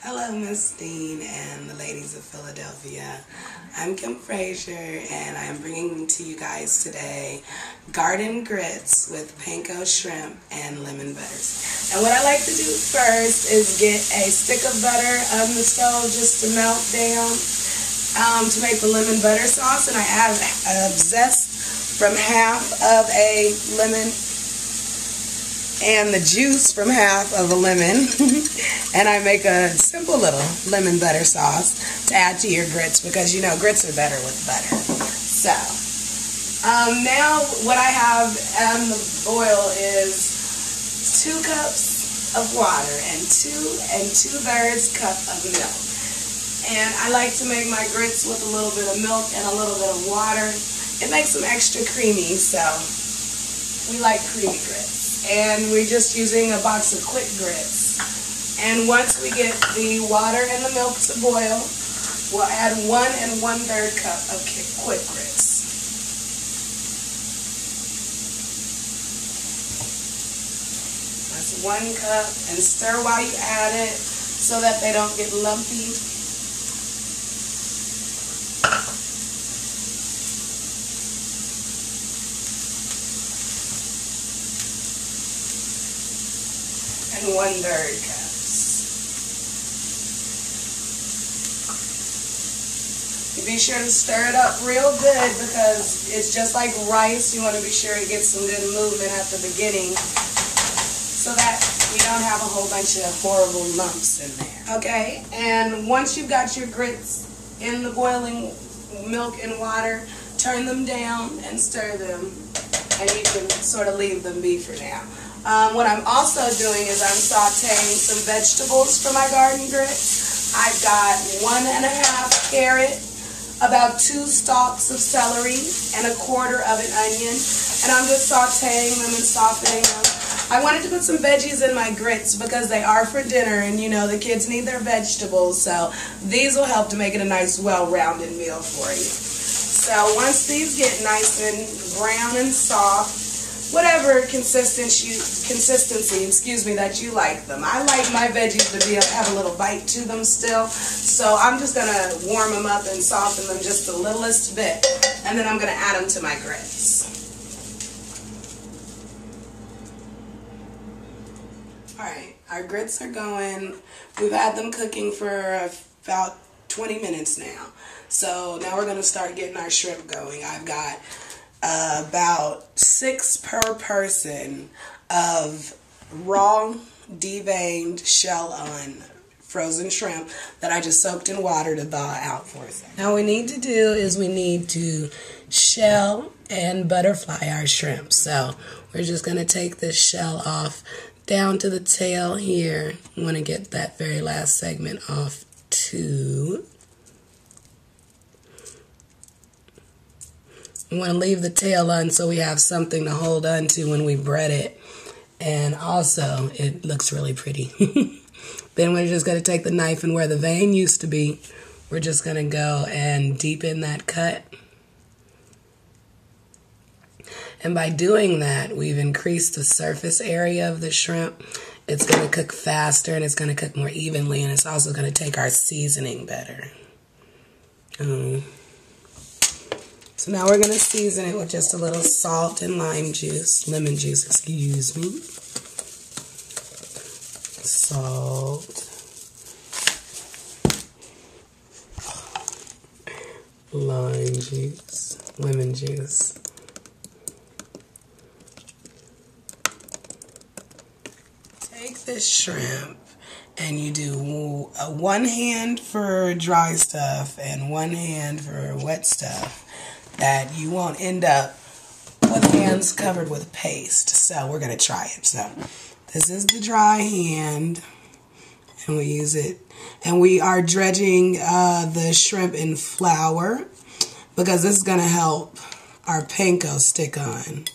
Hello, Miss Dean and the ladies of Philadelphia. I'm Kim Frazier, and I'm bringing to you guys today garden grits with panko shrimp and lemon butters. And what I like to do first is get a stick of butter on the stove just to melt down to make the lemon butter sauce, and I add a zest from half of a lemon and the juice from half of a lemon and I make a simple little lemon butter sauce to add to your grits, because you know grits are better with butter. So now what I have on the boil is 2 cups of water and 2 2/3 cup of milk. And I like to make my grits with a little bit of milk and a little bit of water. It makes them extra creamy, so we like creamy grits. And we're just using a box of quick grits. And once we get the water and the milk to boil, we'll add 1 1/3 cup of quick grits. That's 1 cup, and stir while you add it so that they don't get lumpy. And 1/3 cups. You be sure to stir it up real good, because it's just like rice. You want to be sure it gets some good movement at the beginning so that you don't have a whole bunch of horrible lumps in there. Okay, and once you've got your grits in the boiling milk and water, turn them down and stir them, and you can sort of leave them be for now. What I'm also doing is I'm sauteing some vegetables for my garden grits. I've got 1 1/2 carrot, about 2 stalks of celery, and 1/4 of an onion. And I'm just sauteing them and softening them. I wanted to put some veggies in my grits because they are for dinner, and you know the kids need their vegetables, so these will help to make it a nice, well-rounded meal for you. So once these get nice and brown and soft, whatever consistency that you like them. I like my veggies to have a little bite to them still, so I'm just going to warm them up and soften them just the littlest bit, and then I'm going to add them to my grits. Alright, our grits are going. We've had them cooking for about 20 minutes now, so now we're going to start getting our shrimp going. I've got about 6 per person of raw, deveined, shell-on frozen shrimp that I just soaked in water to thaw out for a second. Now what we need to do is we need to shell and butterfly our shrimp. So we're just going to take this shell off down to the tail here. We want to get that very last segment off too. We want to leave the tail on so we have something to hold on to when we bread it. And also, it looks really pretty. Then we're just going to take the knife, and where the vein used to be, we're just going to go and deepen that cut. And by doing that, we've increased the surface area of the shrimp. It's going to cook faster, and it's going to cook more evenly, and it's also going to take our seasoning better. So now we're going to season it with just a little salt and lemon juice, excuse me. Salt. Lime juice, lemon juice. Take this shrimp and you do 1 hand for dry stuff and 1 hand for wet stuff, that you won't end up with hands covered with paste. So we're going to try it. So this is the dry hand, and we use it, and we are dredging the shrimp in flour, because this is going to help our panko stick on,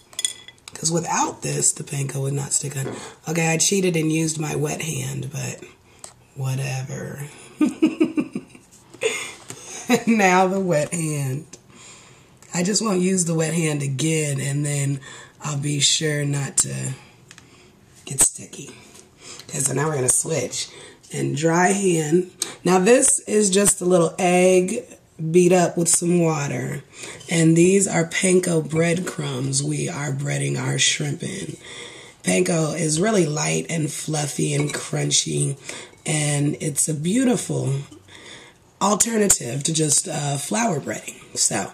because without this the panko would not stick on. Okay, I cheated and used my wet hand, but whatever. Now the wet hand. I just won't use the wet hand again, and then I'll be sure not to get sticky. Okay, so now we're going to switch and dry hand. Now this is just a little egg beat up with some water. And these are panko breadcrumbs we are breading our shrimp in. Panko is really light and fluffy and crunchy, and it's a beautiful alternative to just flour breading. So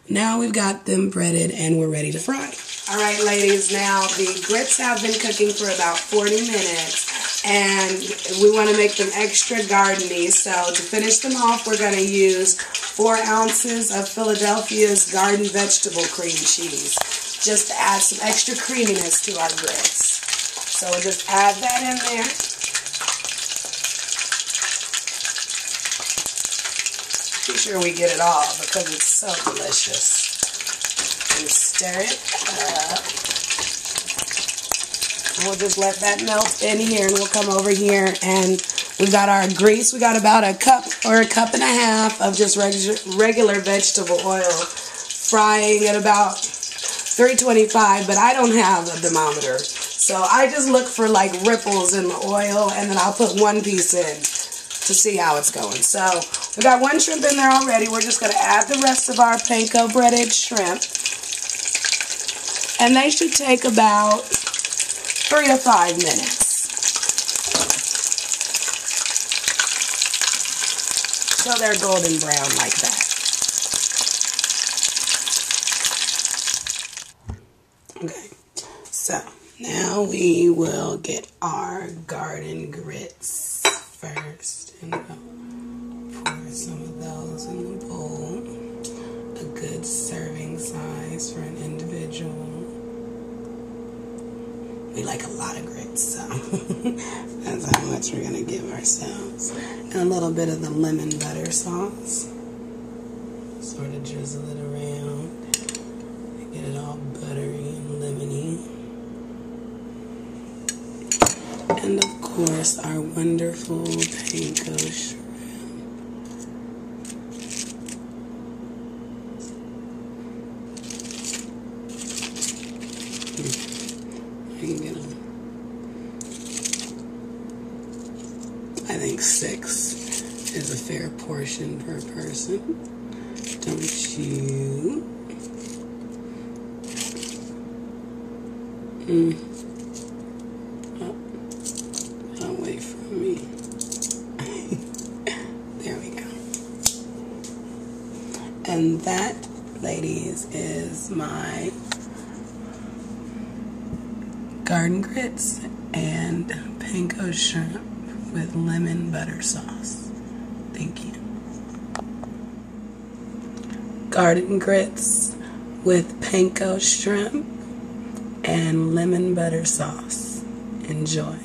now we've got them breaded and we're ready to fry. All right, ladies, now the grits have been cooking for about 40 minutes, and we want to make them extra gardeny. So to finish them off, we're going to use 4 ounces of Philadelphia's garden vegetable cream cheese, just to add some extra creaminess to our grits. So we'll just add that in there. Be sure we get it all because it's so delicious. And stir it up. And we'll just let that melt in here, and we'll come over here and we've got our grease. We got about a cup or a cup and a half of just regular vegetable oil, frying at about 325, but I don't have a thermometer. So I just look for like ripples in the oil, and then I'll put one piece in to see how it's going. So we got 1 shrimp in there already. We're just going to add the rest of our panko breaded shrimp. And they should take about 3 to 5 minutes. So they're golden brown like that. Okay, so now we will get our garden grits first. And we'll pour some of those in the bowl. A good serving size for an individual. We like a lot of grits, so that's how much we're going to give ourselves. And a little bit of the lemon butter sauce. Sort of drizzle it around. Get it all buttery and lemony. And of course, our wonderful panko shrimp. I think 6 is a fair portion per person. Don't you? Oh, don't wait for me. There we go. And that, ladies, is my garden grits and panko shrimp with lemon butter sauce. Thank you. Garden grits with panko shrimp and lemon butter sauce. Enjoy.